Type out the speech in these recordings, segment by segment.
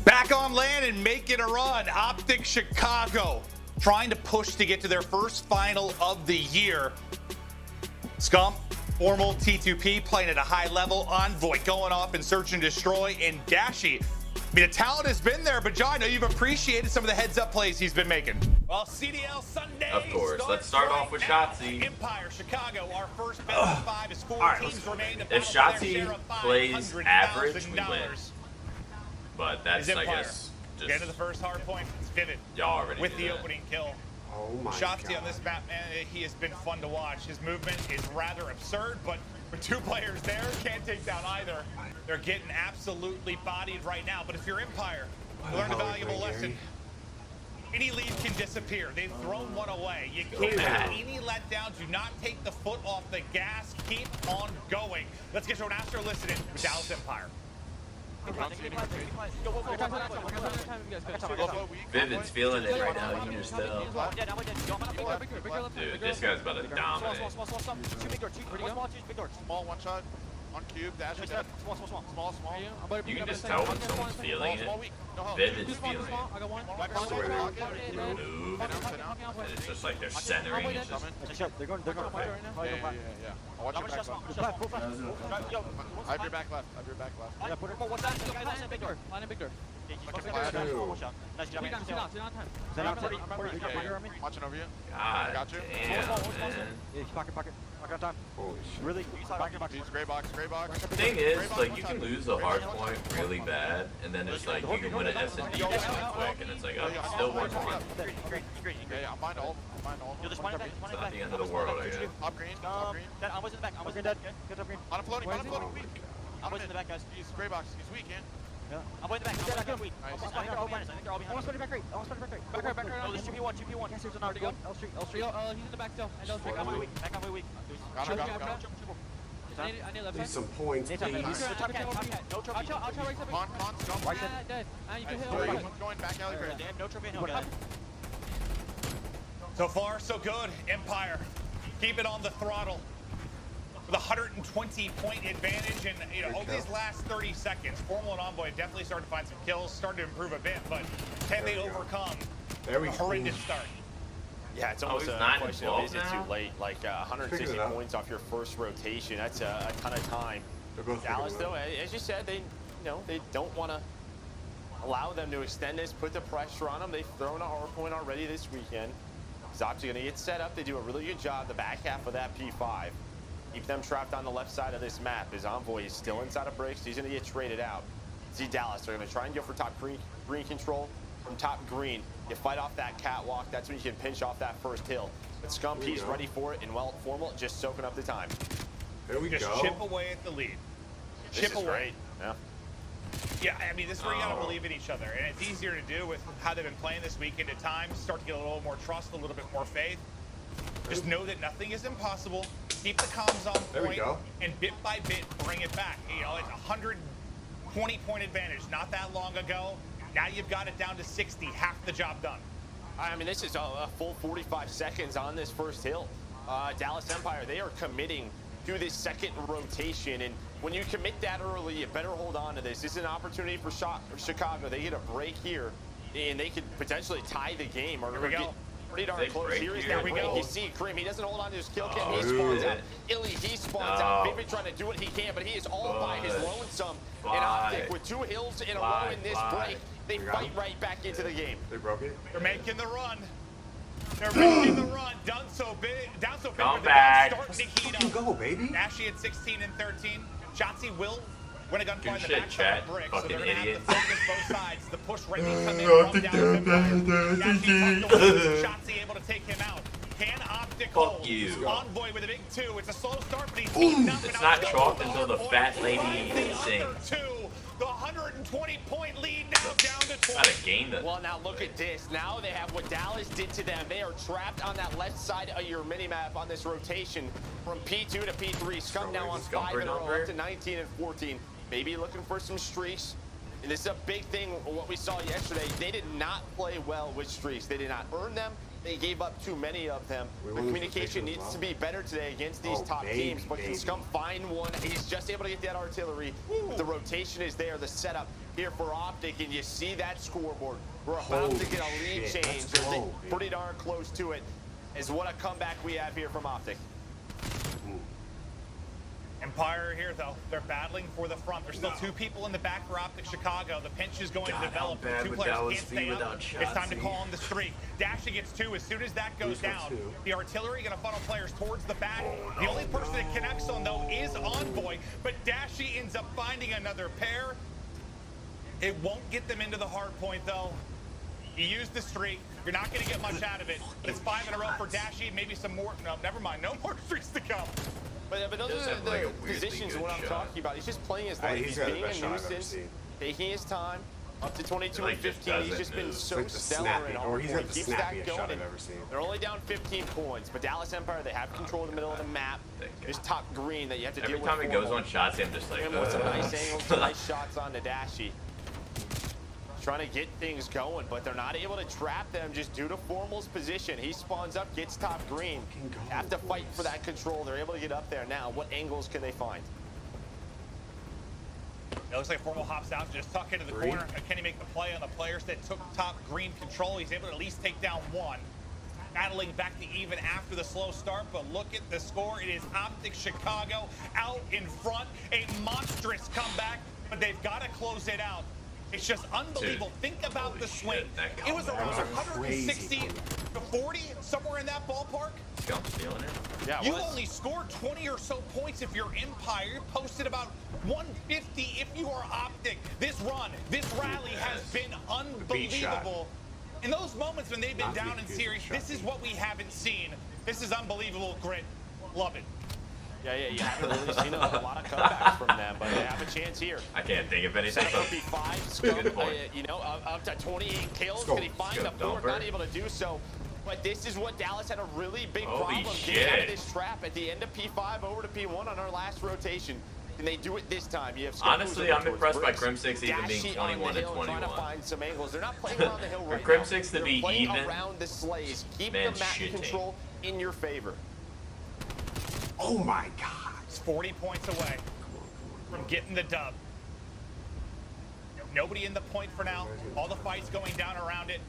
Back on land and making a run. OpTic Chicago trying to push to get to their first final of the year. Scum, formal T2P playing at a high level. Envoy going off and search and destroy. And Dashi. I mean, the talent has been there, but John, I know you've appreciated some of the heads-up plays he's been making. Well, CDL Sunday. Of course. Let's start off with Shotzzy. Empire, Chicago, our first best of 5 is 4 teams remain. If Shotzzy plays average, we win. But that's, I guess, just... Get to the first hardpoint. It's Vivid. Y'all already with the opening kill. Oh my Shotzzy God. on this map, man, he has been fun to watch. His movement is rather absurd, but with 2 players there, can't take down either. They're getting absolutely bodied right now. But if you're Empire, you learned a valuable lesson. Any lead can disappear. They've thrown one away. You can't have any letdown. Do not take the foot off the gas. Keep on going. Let's get to an Astro listening with Dallas Empire. Vivid's feeling it right now, you can just tell. Dude, this guy's about to dominate. Small one shot. On cube, dash is dead. Small. You can just tell when someone's feeling it. Vivid's feeling it. Move. And it's just like they're centering. It's just... They're going to fight right now. Yeah. Watch your back left. I have your back left. Yeah, put it. What's that? Big door. Line in big door. Watching over you. God Got you. damn, man. Yeah, pocket. I got time. Holy shit. Really? He's gray box. The thing is, like, you can lose a hard point really bad, and then it's like, you can win an S&D really quick, and it's like, oh, it's still 1-1. Yeah, I'm behind all. It's not the end of the world, I guess. Up green. I'm in the back. I'm in the dead. back. Get up here. On a floating, weak. I'm in the back, guys. He's gray box. He's weak, yeah. I'm in the back. I got weak. Nice. I think they're all behind us. Almost put it back right. Back right. No, there's 2v1. Yes, there's another one. L Street. He's in the back still. And L Street. I'm way weak. I'm way weak. Got him. I need left Need side. some points, please. Top cat. No trophy. I'll try right side. Con, scum. Right side. Dead. And you can hit Nice. all One's going back alley gray. They have no trophy in hell, guys. So far, so good. Empire, keep it on the throttle with a 120-point advantage. And, you know, over these last 30 seconds, Formal and Envoy definitely started to find some kills, started to improve a bit, but can they overcome a horrendous start? Yeah, it's almost he's a 9 question and of is it 12 too now? late? Like 160 points off your first rotation. That's a ton of time. Dallas, though, as you said, they don't want to allow them to extend this, put the pressure on them. They've thrown a hard point already this weekend. He's obviously going to get set up. They do a really good job the back half of that P5. Keep them trapped on the left side of this map. His Envoy is still inside of bricks. He's going to get traded out. See Dallas, they're going to try and go for top green control. From top green, you fight off that catwalk. That's when you can pinch off that first hill. But Scum P's ready for it, and well, Formal just soaking up the time. There we Just go. chip away at the lead. This is great. Yeah. Yeah, I mean, this is where you got to believe in each other. And it's easier to do with how they've been playing this weekend at times. Start to get a little more trust, a little bit more faith. Just know that nothing is impossible. Keep the comms on point. And bit by bit, bring it back. You know, it's a 120-point advantage not that long ago. Now you've got it down to 60, half the job done. I mean, this is a full 45 seconds on this first hill. Dallas Empire, they are committing to this second rotation. And when you commit that early, you better hold on to this. This is an opportunity for Chicago. They get a break here, and they could potentially tie the game or get pretty darn close. Here is that break. You see Cream, he doesn't hold on to his kill cam. He spawns out. Illy, he spawns out. Vivid trying to do what he can, but he is all by his lonesome. And OpTic with 2 hills in a row in this break. They fight right back into the game. They broke it. They're making the run. They're making the run. Down so big. Come back. Starting to heat You up. go, baby. Ashy at 16 and 13. Shotzzy will win a gunfight in the shit, back chat. of the brick, so Fucking they're going to have idiot. to focus both sides. The push ready to come in from down. Shotzzy able to take him out. Can OpTic hold? Fuck you. Envoy with a big 2. It's a slow start, but he's beaten up. It's not chalked until the fat lady sings. The 120-point lead now down to 20. Not a game that. Well, now look at this. Now they have what Dallas did to them. They are trapped on that left side of your minimap on this rotation from P2 to P3. Scum now on 5 in a row, up to 19 and 14. Maybe looking for some streaks. And this is a big thing, what we saw yesterday. They did not play well with streaks. They did not earn them. they gave up too many of them. The communication needs to be better today against these top teams. But can Scump find one? He's just able to get that artillery. The rotation is there. The setup here for OpTic, and you see that scoreboard. We're about to get a lead change. They're pretty darn close to it. Is what a comeback we have here from OpTic. Empire here, though. They're battling for the front. There's still 2 people in the back for OpTic Chicago. The pinch is going to develop. The 2 players can't stay up. It's time to call on the streak. Dashy gets 2. As soon as that goes down, the artillery going to funnel players towards the back. The only person that connects on, though, is Envoy. But Dashy ends up finding another pair. It won't get them into the hard point, though. You use the streak. You're not going to get much out of it. But it's 5 in a row for Dashy. Maybe some more. No, never mind. No more streaks to come. But those are the positions what I'm talking about. He's just playing his life. He's being a nuisance, taking his time. Up to 22 and 15. He's just been so stellar in all. He keeps that going. They're only down 15 points. But Dallas Empire, they have control of the middle of the map. There's top green that you have to deal with. Every time it goes on shots, I'm just like, with some nice angles, some nice shots on Dashy. Trying to get things going, but they're not able to trap them just due to Formal's position. He spawns up, gets top green. Have to fight for that control. They're able to get up there now. What angles can they find? It looks like Formal hops out to just tuck into the corner. Can he make the play on the players that took top green control? He's able to at least take down 1. Battling back to even after the slow start, but look at the score. It is OpTic Chicago out in front. A monstrous comeback, but they've got to close it out. It's just unbelievable. Think about the swing. It was around 160 to 40, somewhere in that ballpark. Scump's feeling it. Yeah, you only scored 20 or so points if you're Empire. You posted about 150 if you are OpTic. This run, this rally has been unbelievable. In those moments when they've been down in series, this is what we haven't seen. This is unbelievable grit. Love it. Yeah, you haven't really seen a lot of comebacks from them, but they have a chance here. I can't think of anything. Set up be 5, Scump, up to 28 kills. Can he find the 4th? Not able to do so. But this is what Dallas had a really big problem getting out of this trap at the end of P5 over to P1 on our last rotation. Can they do it this time? You have honestly, I'm impressed by Crim6 even being 21 and 21. Trying to find some angles. They're not playing around the hill right now. For Crim6 to be even, around the slays. Keep the map control in your favor. Oh my God. It's 40 points away from getting the dub. Nobody in the point for now. All the fights going down around it.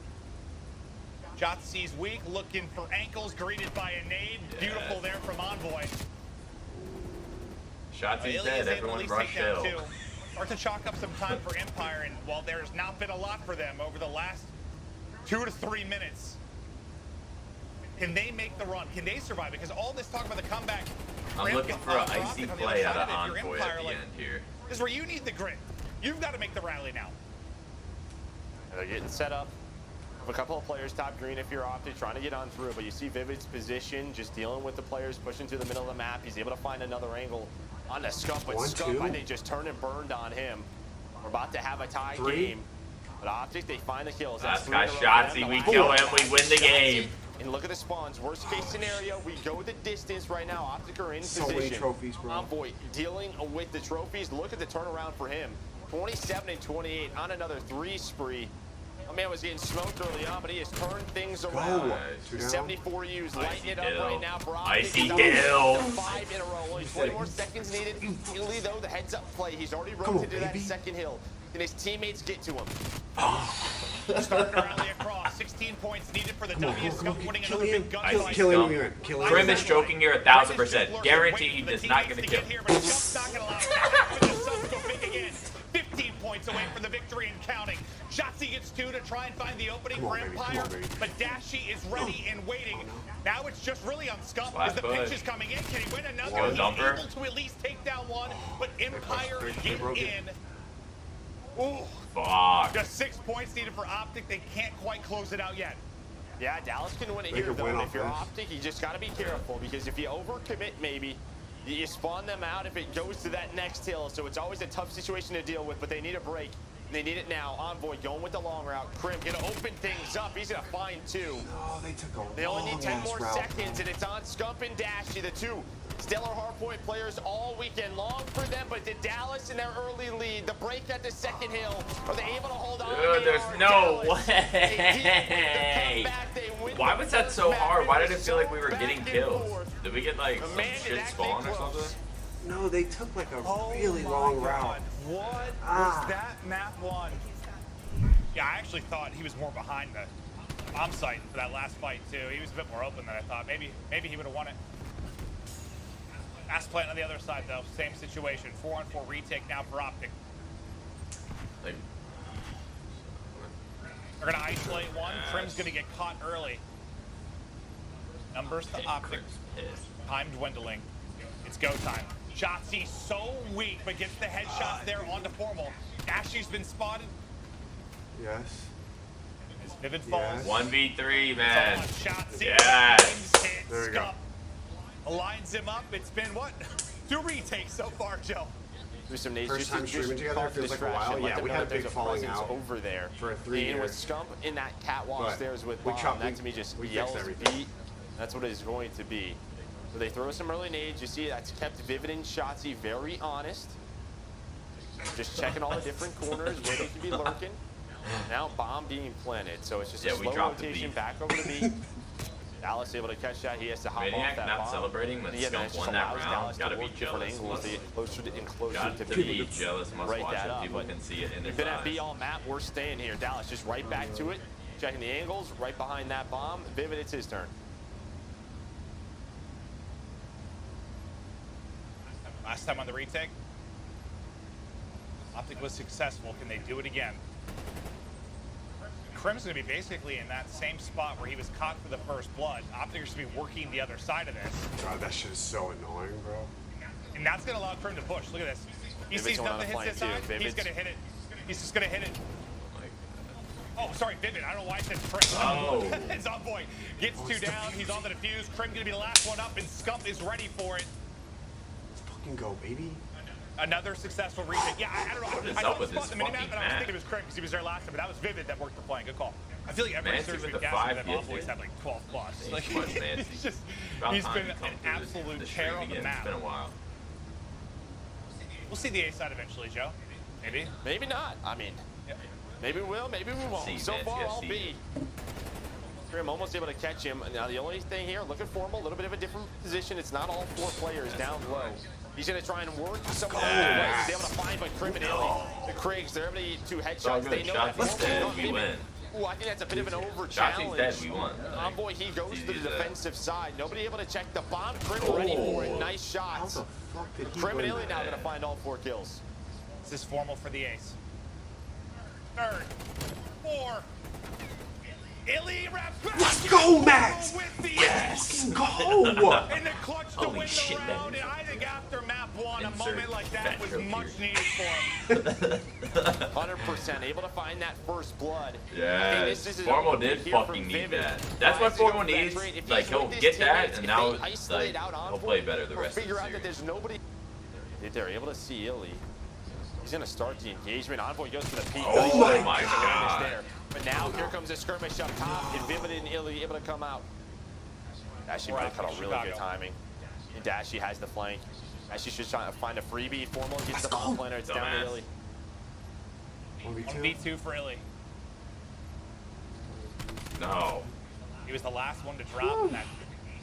Jotsy's weak, looking for ankles, greeted by a nade. Beautiful there from Envoy. Shotsy's dead, everyone rush hill. Start to chalk up some time for Empire, and while there's not been a lot for them over the last 2 to 3 minutes, can they make the run? Can they survive? Because all this talk about the comeback. I'm looking for an icy play out of Envoy at the end here. This is where you need the grit. You've got to make the rally now. They're getting set up. A couple of players top green if you're OpTic trying to get on through, but you see Vivid's position just dealing with the players pushing to the middle of the map. He's able to find another angle on the Scump, but Scump I think just turned and burned on him. We're about to have a tie game, but OpTic they find the kills. That's got Shotsy. We kill him, we win the game. And look at the spawns. Worst case scenario, we go the distance right now. OpTic are in so position. Many trophies, bro. Envoy dealing with the trophies. Look at the turnaround for him. 27 and 28 on another 3 spree. My man was getting smoked early on, but he has turned things around. 74 U's, lighting it up right now for OpTic. Icy kill. 5 in a row. Only 20 more seconds needed. Italy, though, the heads-up play. He's already rotated that second hill. Can his teammates get to him? Starting to rally across. 16 points needed for the W. Scump winning another big gunfight. Kill him. Crim is choking here 1000%. Guaranteed is not going to kill. Here, but Scump's not going to allow it. The Suns go big again. 15 points away from the victory and counting. Shotsy gets 2 to try and find the opening for Empire, but Dashy is ready and waiting. Now it's just really on Scump as the pitch is coming in. Can he win another? He's able to at least take down 1, but Empire get in. Ooh. Fuck. Just 6 points needed for OpTic. They can't quite close it out yet. Yeah, Dallas can win it here, though. And if you're OpTic, you just got to be careful, because if you overcommit, maybe, you spawn them out if it goes to that next hill. So it's always a tough situation to deal with, but they need a break. They need it now. Envoy going with the long route. Crim gonna open things up. He's gonna find 2. Oh, they took a They only need 10 more seconds, and it's on Scump and Dashy, the 2 stellar hardpoint players all weekend long for them. But did Dallas in their early lead, the break at the second hill, are they able to hold on? Dude, there's no way. They come back, they win Why was that so hard? Why did it feel like we were getting kills? Did we get like some shit spawn or something? No, they took like a really long route. What was that map one? Yeah, I actually thought he was more behind the bomb site for that last fight too. He was a bit more open than I thought. Maybe he would have won it. Ass plant on the other side though, same situation. 4-on-4 retake now for OpTic. Like, They're gonna isolate one. Crim's gonna get caught early. Numbers to OpTic. Time dwindling. It's go time. Shotzzy so weak, but gets the headshots there onto Formal. Ashy's been spotted. Yes. As Vivid falls. 1v3, man. Shotzzy. Yes. There we go. Lines him up. It's been what? 2 retakes so far, Joe. Do some nades. First time streaming together feels like a while. Yeah, we had a big falling out over there for a 3 and with years. Scump in that catwalk stairs with we Bomb, chopped- that to me just we yells fixed everything. beat. That's what it is going to be. So they throw some early nades. You see that's kept Vivid and Shotzzy very honest. Just checking all the different corners where they could be lurking. Now bomb being planted, so it's just a slow rotation back over to B. Dallas able to catch that. He has to hop off MaNiaC that not bomb. celebrating when Scump won that round. Gotta be jealous. Closer and closer Got to to B. be jealous. Must Right watch that it. up, People but can see it in their Been at eyes. B all map. We're staying here. Dallas just right back to it. Checking the angles. Right behind that bomb. Vivid, it's his turn. Last time on the retake. OpTic was successful. Can they do it again? Crim's going to be basically in that same spot where he was caught for the first blood. OpTic is going to be working the other side of this. God, that shit is so annoying, bro. And that's going to allow Crim to push. Look at this. He Vivid's sees going on nothing the hits flank, this side. too. He's Vivid's- going to hit it. He's just going to hit it. Oh, sorry, Vivid. I don't know why I said Crim. Oh. It's Envoy. Gets 2 down. He's on the defuse. Crim going to be the last one up, and Scump is ready for it. Let's fucking go, baby. Another successful retake. Yeah, I don't know. What is I up saw with the spot this in the minimap, fucking and I was map? thinking it was Crim because he was there last time, but that was Vivid that worked the flank. Good call. I feel like every Nancy search with we've the gassed 5 with hits, Envoys dude. had like 12 plus. Like, Thanks so much, Nancy. he's just, About he's time been you come an through absolute the terror stream on the again. map. It's been a while. We'll see the A side eventually, Joe. Maybe. Maybe not. I mean, maybe we will. Maybe we won't. See, So Nancy, far, I I'll see be. Crim almost able to catch him. Now, the only thing here, looking Formal, a little bit of a different position. It's not all 4 players down low. He's going to try and work someone away. He's able to find, but Crim and Illy, the Kriegs, they're able to eat 2 headshots. They know that Shotzi's Formal dead. We win. Ooh, I think that's a bit of an over Shotzi's challenge. dead. We won. Envoy, he goes to the Easy as that. defensive side. Nobody able to check the bomb. Crim ready for it. Nice How shots. the fuck did he Crim and win Illy now that? going to find all 4 kills. This is Formal for the ace. 3rd. 4. Illy wraps back. Let's go, Max! With the Let's go! And the clutch to Holy win shit, the that round, is- and I think after map 1, a Insert moment like that was retro much here. needed for him. 100% able to find that first blood. Yeah, Formal did fucking need that. That's what Formal needs. Like, he'll get that, and now, like, he'll play better the rest of the Figure out that series. there's nobody. They're able to see Illy. He's gonna start the engagement. Envoy goes for the peak. Oh Nice my awareness God. there. But now here comes a skirmish up top, and Vivid and Illy able to come out. Dashy might have cut a really good timing. And Dashy has the flank. Dashy should try to find a freebie. Formal gets the bomb planner. It's down to Dumbass. Illy. 1v2? 1v2 for Illy. No. He was the last one to drop in that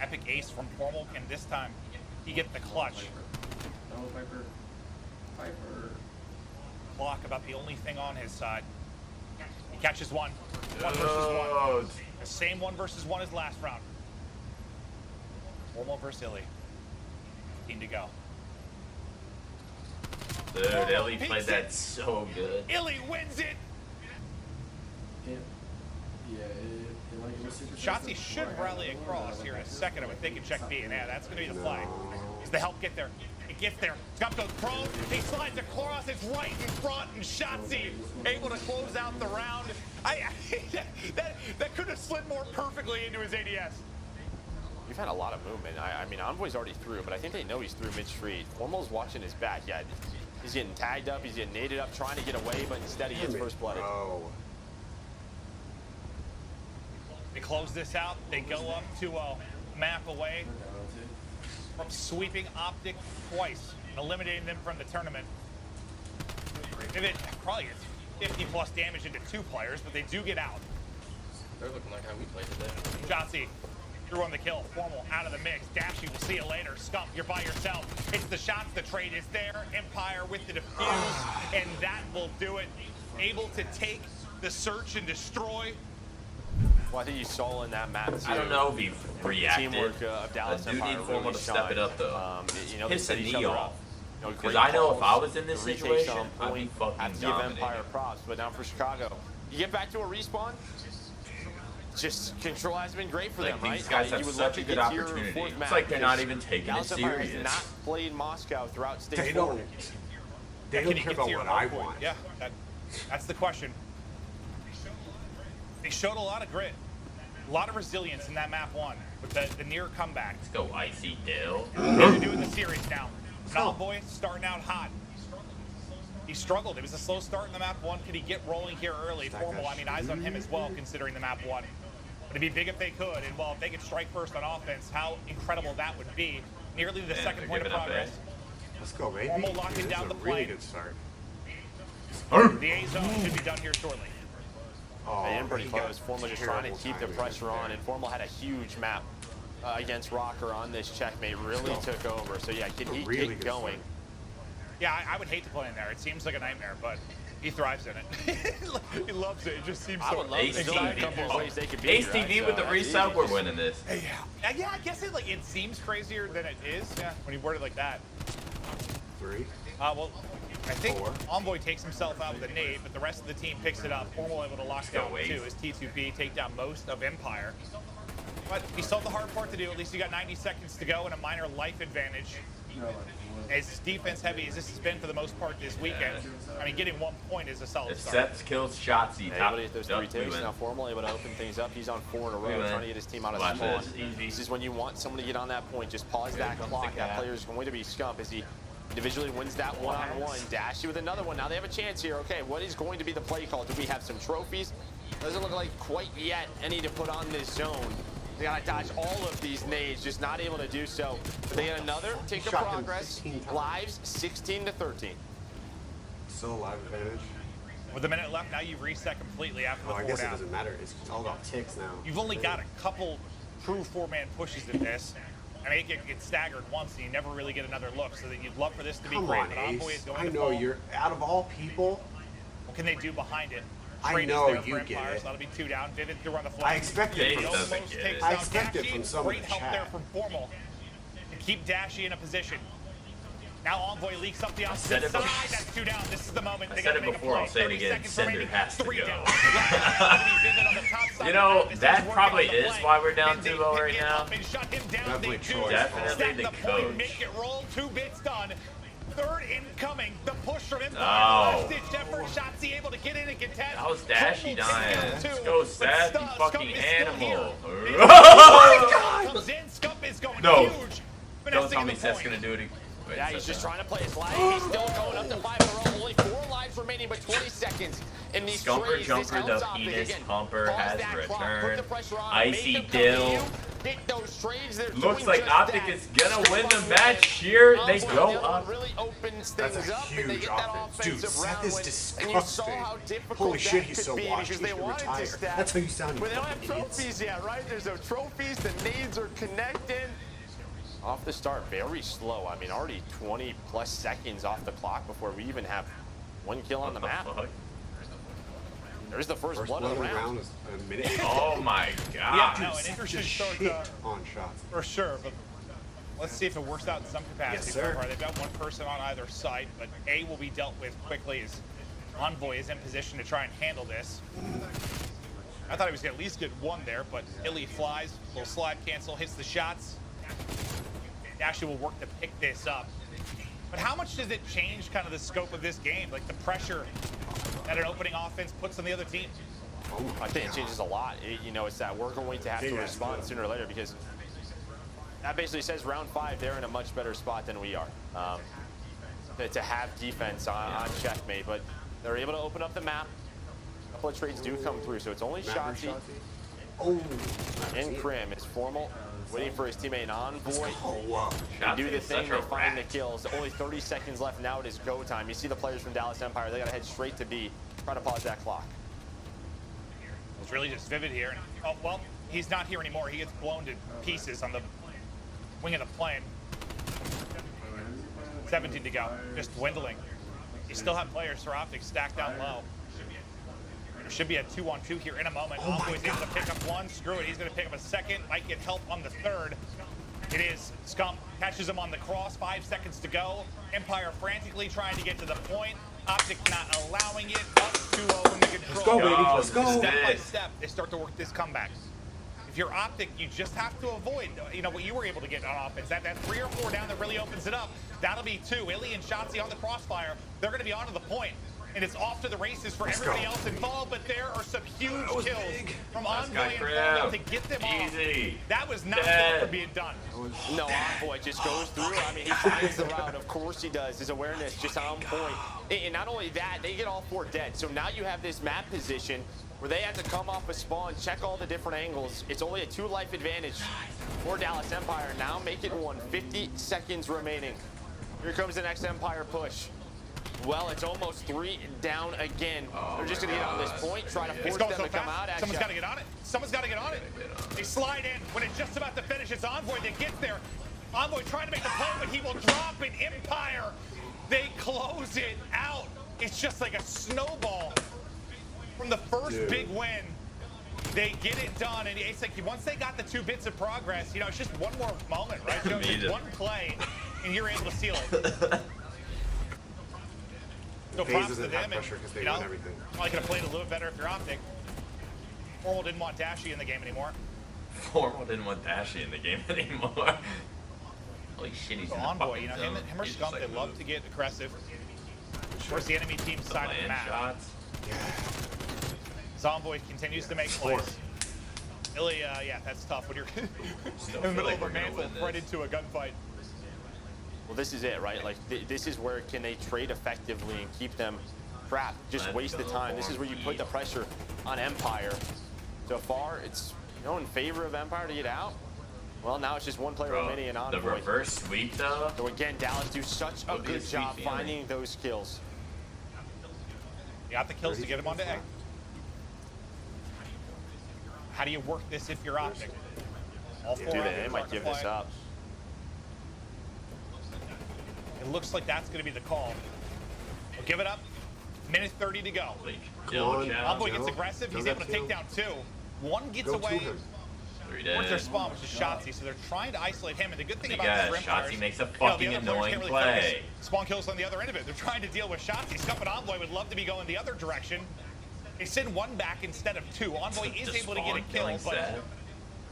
epic ace from Formal, and this time he get the clutch. Clock about the only thing on his side. He catches one. 1 versus 1. Oh, The same 1 versus 1 as last round. Formal versus Illy. 15 to go. dude, Ellie played that so good. Illy wins it. Shotzzy should rally across here in a second. I would think and check B, and yeah, that's going to be the flag. Does the help get there? It gets there. Scump goes prone. He slides across. It's right in front, and Shotzzy able to close out the round. That could have slid more perfectly into his ADS. We've had a lot of movement. I mean, Envoy's already through, but I think they know he's through mid-street. Formal's watching his back. Yeah, he's getting tagged up. He's getting naded up, trying to get away, but instead he gets first blooded. Bro. They close this out. They go up to a map away from sweeping OpTic twice and eliminating them from the tournament. Vivid probably gets 50 plus damage into 2 players, but they do get out. They're looking like how we played today. Jossie threw on the kill. Formal out of the mix. Dashy, we'll see you later. Scump, you're by yourself. It's the shots. The trade is there. Empire with the defuse, and that will do it. Able to take the search and destroy. Well, I think you saw in that map too. I don't know if he reacted. Teamwork of Dallas I do Empire need Formal really to step it up though. You know, Hits the each knee other off. up. You know, Because great I know if I calls, was in this the retakes situation, on I'd be point, fucking have to give dominating. Empire props, but now for Chicago, you get back to a respawn. Just control has been great for them, right? These guys You have would such love a to good get to your opportunity. fourth It's map like they're not because even taking it Dallas Empire has serious. not played Moscow throughout stage They 4. don't. They Can don't you care get about to your what I hardpoint? want. Yeah, that's the question. They showed a lot of grit, a lot of resilience in that map 1 with the near comeback. Let's go Icy Dale. What to do in the series now? Snowball starting out hot. He struggled. It was a slow start in the map 1. Could he get rolling here early? Formal, I mean, eyes on him as well, considering the map 1. But it'd be big if they could. And well, if they could strike first on offense, how incredible that would be. Nearly the second point of progress. Let's go, baby. Formal locking down the really plane. good start. The A zone should be done here shortly. Oh, They in pretty he got close. Formal just trying to keep the timing pressure right on, and Formal had a huge map against Rocker on this checkmate. Really took over. So yeah, can he Really get good going? start. Yeah, I would hate to play in there. It seems like a nightmare, but he thrives in it. He loves it. It just seems I so. would love to Ace see a TV. couple of ways they could be. Ace right? TV with the So, resub, we're easy. winning this. Yeah, I guess it seems crazier than it is. Yeah, when you word it like that. 3. Well, I think 4. Envoy takes himself out with a nade, but the rest of the team picks it up. Formal able to lock down wait. 2 as T2B take down most of Empire. But he still have the hard part to do. At least you got 90 seconds to go and a minor life advantage. As defense heavy as this has been for the most part this weekend, I mean, getting 1 point is a solid If start. Seth kills Shotsy, Yeah, top. able to get those Yup, 3 we takes. win. Now Formal able to open things up. He's on 4 in a We row, win. trying to get his team out of Watch spawn. this, easy. This is when you want someone to get on that point. Just pause that comes clock. the That cat. player is going to be Scump as he individually wins that one-on-one. Dashy with another one. Now they have a chance here. Okay, what is going to be the play call? Do we have some trophies? Doesn't look like quite yet any to put on this zone. They gotta dodge all of these nades, just not able to do so. But they get another tick of Shot him progress. 16 times. Lives 16 to 13. Still a live advantage. With a minute left, now you've reset completely after the Oh, I 4 guess it down. doesn't matter. It's all about ticks now. You've only got a couple true 4-man pushes in this. I mean, it gets staggered once, and you never really get another look. So that you'd love for this to be Come great, on, but Envoy is Ace. going I to know fall. you're out of all people. What can they do behind it? I Trade know is there you for get Empire, it. so that'll be 2 down. Vivid through on the fly. I expect it Ace from doesn't Almost get takes it. I out expect it Dashy. from some of Great the help chat. there from Formal to keep Dashy in a position. Now Envoy leaks up the said opposite it side. before. That's 2 down. This is the moment. I They said gotta it make a before, play. I'll say it 30 again. seconds Sender remaining. has to 3 go. down. Vivid on the top side You know, of the map. that This probably working on the is play. why we're down And they 2-0 pick right it now. up and shut him down. Definitely They do. Troy's Definitely Stack the point, coach. Make it roll. 2 bits done. 3rd incoming. The push from Empire. Oh. Last-ditch effort. Shotsy able to get in and contest. That was Dashy Fumble dying. takes down Let's 2, go, but Seth, you Scump fucking is still animal. here. Oh Comes in. Scump is going No. huge. Don't Finessing tell the me Seth's point. gonna do it. Wait, Yeah, he's just trying to play his life. He's still going up to 5 in a row. Only 4 lives remaining, but 20 seconds in these Scumper trades. This Jumper, the helps OpTic penis again. pumper Pause has that clock, put returned. the pressure on, Icy make them come to Dill. you, hit those trades. They're Looks doing like just OpTic that. is gonna win the Just match like here. They Envoy go the other up. one really opens That's things a up, and they huge get that offense. Dude, offensive Seth round is win. disgusting. And you saw how difficult Holy that shit, he's could so be washed. because He they should wanted to retire. stack. That's how you sound, you But they don't have fucking idiots. trophies yet, right? There's no trophies. The nades are connected. Off the start, very slow. I mean, already 20 plus seconds off the clock before we even have 1 kill on the map. Fuck? There's the first First blood of the round. is a minute. Oh my Yeah, god. no, an interesting Just start shit on shots. for sure. But let's see if it works out in some capacity. Yes, sir. So far. They've got 1 person on either side, but A will be dealt with quickly as Envoy is in position to try and handle this. I thought he was going to at least get 1 there, but Illy flies, little slide cancel, hits the shots. Dashy will work to pick this up. But how much does it change kind of the scope of this game? Like the pressure that an opening offense puts on the other team? I think it changes a lot. You know, it's that we're going to have to Big ass respond move. sooner or later because that basically says round 5, they're in a much better spot than we are. To have defense on checkmate, but they're able to open up the map. A couple of trades do come through, so it's only Shotsy Oh, and Krim. It's Formal, waiting for his teammate Envoy. wow. They do the Shotsy is thing, such a they find the rat. kills. Only 30 seconds left. Now it is go time. You see the players from Dallas Empire. They got to head straight to B, trying to pause that clock. It's really just Vivid here. And, oh, well, he's not here anymore. He gets blown to pieces on the wing of the plane. 17 to go, just dwindling. You still have players for OpTic stacked down low. There should be a 2-on-2 here in a moment. Envoy's able to pick up one. Screw it, he's going to pick up a second. Might get help on the third. It is Scump catches him on the cross. 5 seconds to go. Empire frantically trying to get to the point. OpTic not allowing it. Up 2-0 in the control. Let's go, baby. Let's go. Step by step, they start to work this comeback. If you're OpTic, you just have to avoid, what you were able to get on offense. That 3 or 4 down that really opens it up. That'll be 2. Illy and Shotzzy on the crossfire. They're going to be onto the point. And it's off to the races for everybody else involved, but there are some huge kills from Envoy and Farmel to get them off. That was not far from being done. No, Envoy just goes through. I mean, he finds the route. Of course he does. His awareness just on point. And not only that, they get all 4 dead. So now you have this map position where they have to come off a spawn, check all the different angles. It's only a 2-life advantage for Dallas Empire. Now make it 1. 50 seconds remaining. Here comes the next Empire push. Well, it's almost 3 down again. They're just going to get on this point, try to force them to come out. Someone's got to get on it. Someone's got to get on it. They slide in. When it's just about to finish, it's Envoy that gets there. Envoy trying to make the play, but he will drop it. Empire, they close it out. It's just like a snowball. From the first big win, they get it done. And it's like once they got the 2 bits of progress, it's just one more moment, right? Just one play, and you're able to seal it. So props to them, and probably could have played a little better if you're OpTic. Formal didn't want Dashy in the game anymore. Formal didn't want Dashy in the game anymore. Holy shit, he's so in the Envoy, fucking him or Scump, they love to get aggressive. Towards the enemy team's side of the map. Shots. Envoy continues to make plays. Illy, yeah, that's tough when you're in the middle of a mantle right into a gunfight. Well, this is it, right? Like, this is where can they trade effectively and keep them trapped, just waste the time. This is where you put the pressure on Empire. So far, it's, in favor of Empire to get out. Well, now it's just one player remaining in Envoy. The reverse sweep, though. So again, Dallas do such a good job finding those kills. You got the kills to get him onto egg. How do you work this if you're OpTic? All 4 they might give this up. It looks like that's going to be the call. We'll give it up. Minute 30 to go. Envoy gets aggressive. He's able to take down 2. 1 gets away towards their spawn, which is Shotzzy. So they're trying to isolate him. And the good thing about this for Empire Shotzzy makes a fucking annoying play. Spawn kills on the other end of it. They're trying to deal with Shotzzy. Scump and Envoy would love to be going the other direction. They send 1 back instead of 2. Envoy is able to get a kill, but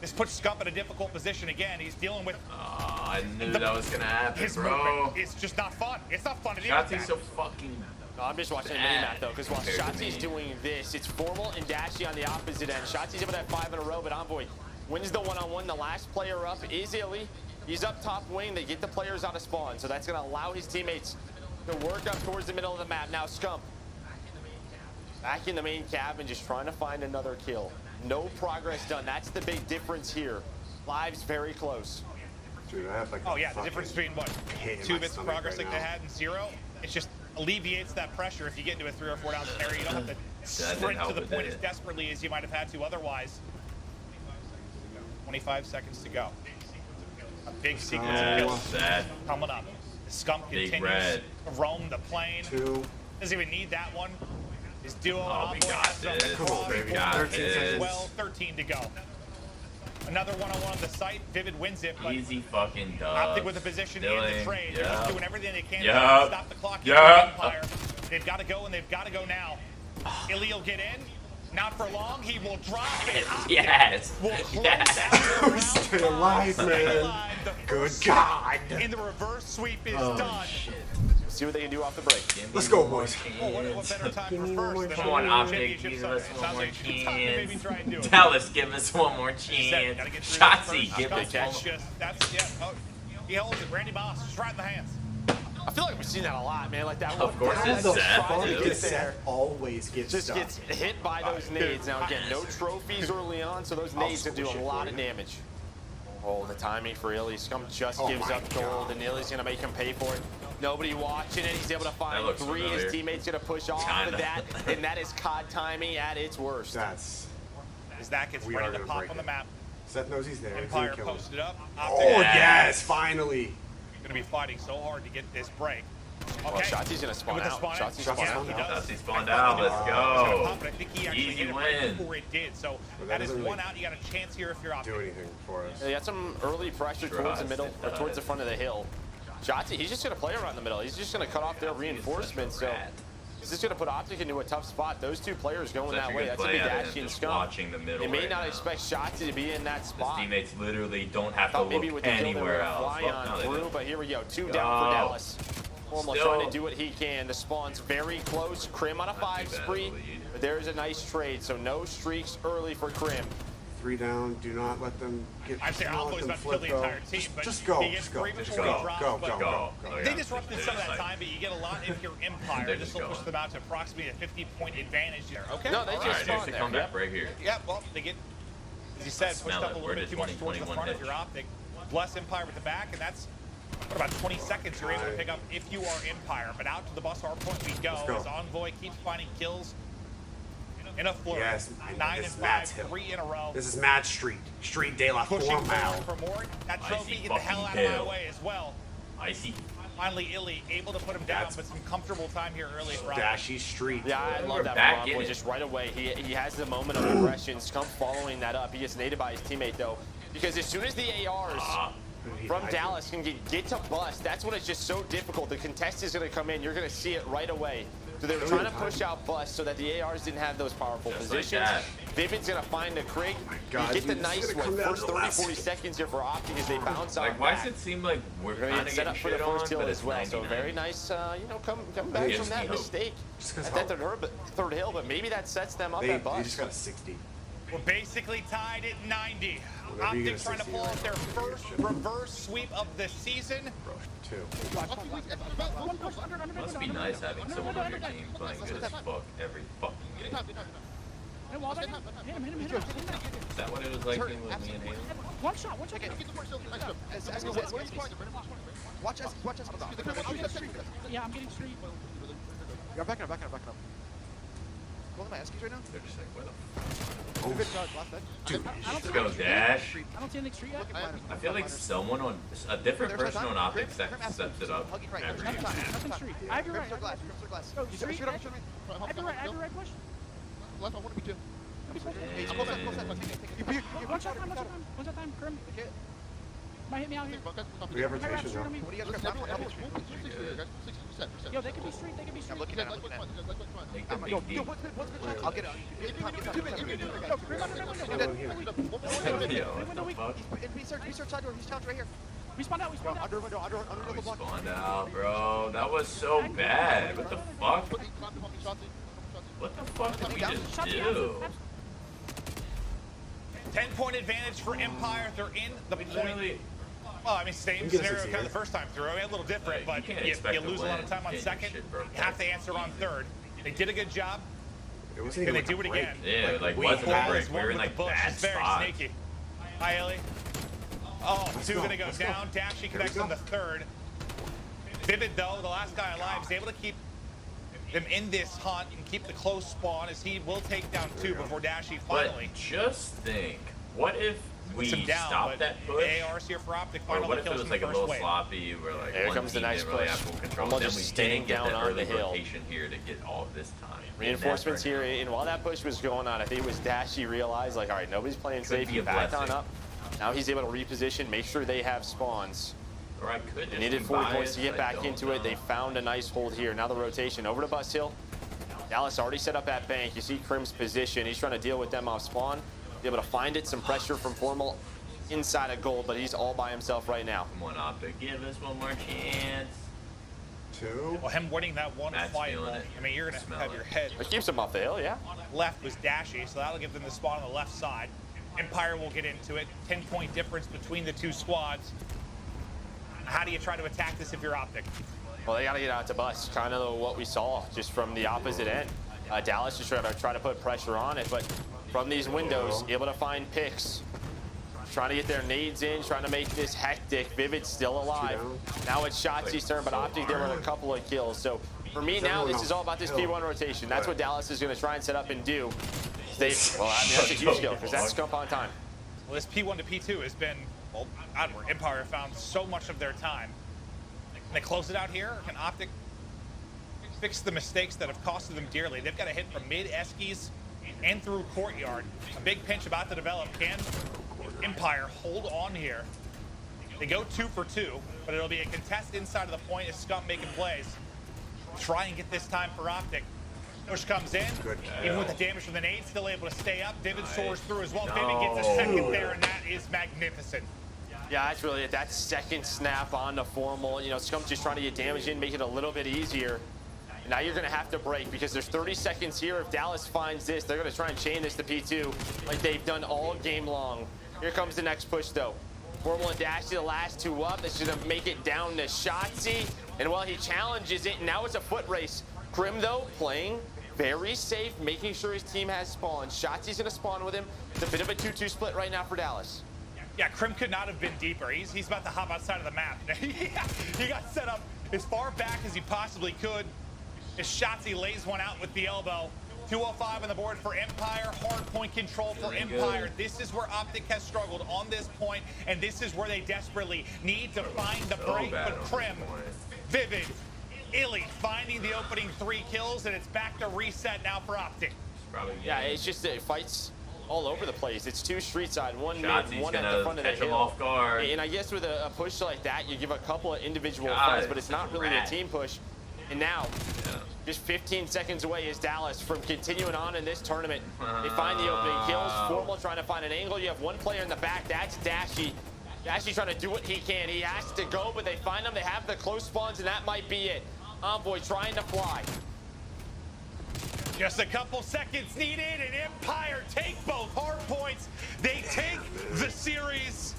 this puts Scump in a difficult position again. He's dealing with. I knew that was gonna happen, his bro. Movement. It's just not fun. It's not fun to deal with. Shotzi's so fucking. No, I'm just watching the mini-map, though, because while Shotzi's doing this, it's Formal and Dashy on the opposite end. Shotzi's able to have 5 in a row, but Envoy wins the one-on-one. The last player up is Illy. He's up top wing. They get the players out of spawn, so that's going to allow his teammates to work up towards the middle of the map. Now, Scump back in the main cabin, just trying to find another kill. No progress done. That's the big difference here. Lives very close. Dude, I have like the difference between what 2 bits of progress like they had and 0. It just alleviates that pressure if you get into a 3 or 4 down scenario. You don't have to sprint to the point as desperately as you might have had to otherwise. 25 seconds to go. A big sequence of kills coming up. The Scump continues to roam the plane. 2. Doesn't even need that one. His duo we got this. Come on, baby. 13 seconds. Well, 13 to go. Another one-on-one on the site. Vivid wins it, but easy fucking dub. OpTic with the position and the trade. They're just doing everything they can to stop the clock. Empire. They've got to go, and they've got to go now. Illy will get in. Not for long. He will drop it. Yes. Stay alive, man. Good God. And the reverse sweep is done. Shit. See what they can do off the break. Let's go, boys. What better time for first? Come on, OpTic, give us one more chance. Dallas, give us one more chance. Shotzzy, give us one more. He holds it. Randy Moss, just right in the hands. I feel like we've seen that a lot, man. Like that. Of course, it's Seth always gets just gets hit by those nades. Now again, no trophies early on, so those nades can do a lot of damage. Oh, the timing for Illy. Scump just gives up gold, and Illy's gonna make him pay for it. Nobody watching it. He's able to find 3. His teammate's gonna push off of that, and that is COD timing at its worst. That's as that gets We ready are to gonna pop break on the it. map. Seth knows he's there. He's Empire gonna kill him. posted up. Oh, OpTic yes, finally. gonna be fighting so hard to get this break. Well, Okay. Shotzi's gonna spawn With the out. spawn Shotzi's in, spawned yeah, out. he does. Shotzi spawned out. Let's go. I think he actually Easy hit it right win. before it did. So But that that is doesn't one really out. You got a chance here if you're Do OpTic. anything for us. He had some early pressure towards the middle, or towards the front of the hill. Shotzi, he's just gonna play around the middle. He's just gonna cut off their reinforcements. So he's just gonna put OpTic into a tough spot. Those two players going that way. That's gonna be Dashy and Scum. Watching the middle. They may right not now. expect Shotzi to be in that His spot. teammates literally don't have to Thought maybe look with the kill they anywhere were else. fly Well, on no, they through, didn't. but here we go. 2 down for Go. Dallas. Formal Still- trying to do what he can. The spawn's very close. Krim on a 5 too bad spree, of a lead. but there's a nice trade. So no streaks early for Krim. 3 down. Do not let them get. I'd say do not Alpha let is them about to kill flip, the though. entire team, but Just go. he gets Just go. free Just before go. he drops, Go. but Go. Go. Oh, They yeah. disrupted some of that Like- time, but you get a lot if you're Empire. They're This just will push going. them out to approximately a 50-point advantage there. Okay. No, they All just right, spawned here's the there. comeback Yep. right here. Yeah, well, they get, as you said, pushed smell up it. a little Where bit did too much towards the 2021 front if Hitch? you're OpTic. Bless Empire with the back, and that's what, about 20 seconds you're able to pick up if you are Empire. But out to the bus Hardpoint we go, Let's go. as Envoy keeps finding kills in a flurry. Yes, 9 this and is 5, Matt's hill. 3 in a row. This is Mad Street. Street de la Pushing Formal. forward for more. That Icy trophy, get the hell out fucking of my hill. way as well. Icy. Finally, Illy able to put him down, That's- but some comfortable time here early for OpTic. Dashy Street. Yeah, I We're love that back from in Envoy it. just right away. He has the moment of aggression. Scump following that up. He gets naded by his teammate though, because as soon as the ARs from Dallas can get to bust, that's when it's just so difficult. The contest is going to come in. You're going to see it right away. So they were trying to push out bust so that the ARs didn't have those powerful Just like positions. that. Vivid's going to find a Krig. God, You get the dude, this is nice gonna come down first to the 30, last 40 seconds here for OpTic as they bounce out. Like, why does it seem like we're We're kind going of to set getting up for the shit on, first kill but as it's well. 99? So very nice, come back Gives from that me hope. mistake Just 'cause at that third hill, but maybe that sets them up They at bust. just got a 60. We're basically tied at 90. Whenever you get a OpTic trying to 60 pull right out their now, first shit. reverse sweep of the season. Bro, 2. Must be nice having someone on your team playing good as fuck every fucking game. Hit him, hit him. Is that what it was like being with me and Haley? One shot. Watch us. Yeah, I'm getting street. You're backing up. Pulling my Eskies right now. They're just like, what the Dude, Let's go, Dash. I don't see anything street yet. I feel like someone on a different person on OpTic steps it up every game. Nothing street. I have your right. Glass. Go, street. I have your right push. Left, I want to be 2. One shot time. Krim. Might hit me out here. we have rotation now. What do you guys got? Yo, they could be street. I'm looking at it. Make the big deal. I'll get it. Yo, Krim under window. Yo, what the fuck? Research side door. He's challenged right here. We spawned out. Under window. Oh, we spawned out, bro. That was so bad. What the fuck? What the fuck did we just do? 10-point advantage for Empire. They're in the point. Literally, Well, I mean, same We get a scenario 60 kind of here. the first time through. I mean, a little different, Like, but you can't you expect to lose a lot of win. time on Getting second. shit broke You have to answer on third. They did a good job. It wasn't Can even they like do a it break. again? yeah, like we wasn't a had break. One We were in with like the bush. bad It's very spots. sneaky. Hi, Ellie. Oh, Let's 2 go, gonna go let's go. down. Dashy we connects go. on the third. Vivid, though, the last guy alive, is able to keep them in this hunt and keep the close spawn as he will take down 2 before Dashy finally But just think, what if we puts him down. stopped But that push? AR's here for OpTic. Or Finally what if it kills was in like the a first little wave. sloppy, where like Here one comes the team next didn't really push. have full control, Almost then just we staying didn't get down that on early the hill. rotation here to get all of this time. Reinforcements here, and while that push was going on, I think it was Dashy realized, like, all right, nobody's playing safe. be He a backed on blessing. up. Now he's able to reposition, make sure they have spawns. Or I could They just needed be 40 points biased, to get I back don't into it. know. They found a nice hold here. Now the rotation over to Bus Hill. Dallas already set up that bank. You see Krim's position. He's trying to deal with them off spawn. Be able to find it. Some pressure from Formal inside of gold, but he's all by himself right now. Come on, OpTic, give us one more chance. 2. Well, him winning that one Matt's fight, feeling well, it. I mean, you're going to Smell have it. your head. It keeps him off the hill, yeah. Left was Dashy, so that'll give them the spawn on the left side. Empire will get into it. 10-point difference between the 2 squads. How do you try to attack this if you're OpTic? Well, they got to get out to Bus. Kind of what we saw just from the opposite end. Dallas just try to put pressure on it, but from these windows, able to find picks. Trying to get their nades in, trying to make this hectic. Vivid's still alive. Now it's Shotzi's turn, but OpTic there with a couple of kills. So For me now, this is all about this P1 rotation. That's what Dallas is going to try and set up and do. Well, I mean, that's a huge skill because that's scump on time. Well, this P1 to P2 has been, well, onward. Empire found so much of their time. Can they close it out here? Can OpTic fix the mistakes that have costed them dearly? They've got a hit from mid Eskies and through courtyard. A big pinch about to develop. Can Empire hold on here? They go 2 for 2, but it'll be a contest inside of the point as Scump making plays. Try and get this time for OpTic. Push comes in, even with the damage from the nade, still able to stay up. Vivid soars through as well. Vivid gets a second there, and that is magnificent. Yeah, that's really it. That second snap on the formal. You know, Scump's just trying to get damage in, make it a little bit easier. Now you're going to have to break because there's 30 seconds here. If Dallas finds this, they're going to try and chain this to P2 like they've done all game long. Here comes the next push, though. Formal and Dashy, the last two up. This is going to make it down to Shotzi. And while he challenges it, now it's a foot race. Krim, though, playing very safe, making sure his team has spawn. Shotzi's going to spawn with him. It's a bit of a 2-2 split right now for Dallas. Yeah, Krim could not have been deeper. He's about to hop outside of the map. He got set up as far back as he possibly could. As Shotzi lays one out with the elbow. 205 on the board for Empire. Hard point control for Empire. This is where OpTic has struggled on this point, and this is where they desperately need to find the break. But Krim, Vivid, Illy finding the opening 3 kills, and it's back to reset now for OpTic. Yeah, it's just it fights all over the place. It's 2 street side, 1 Shotzi's mid, 1 at the front of the hill. Off guard. And I guess with a push like that, you give a couple of individual fights, but it's not really a team push. And now, just 15 seconds away is Dallas from continuing on in this tournament. They find the opening kills. Formal trying to find an angle. You have one player in the back. That's Dashy. Dashy trying to do what he can. He has to go, but they find him. They have the close spawns, and that might be it. Envoy trying to fly. Just a couple seconds needed, and Empire take both hard points. They take the series.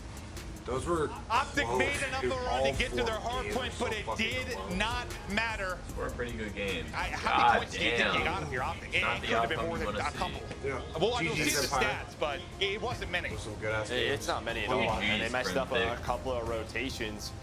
Those were OpTic made another run to get to their hard point, but it did not matter. We're a pretty good game. How many points do you think you got here, OpTic? It could have been more than a couple. Yeah. Well, I don't see the stats, but it wasn't many. It's not many at all, and they messed up a couple of rotations.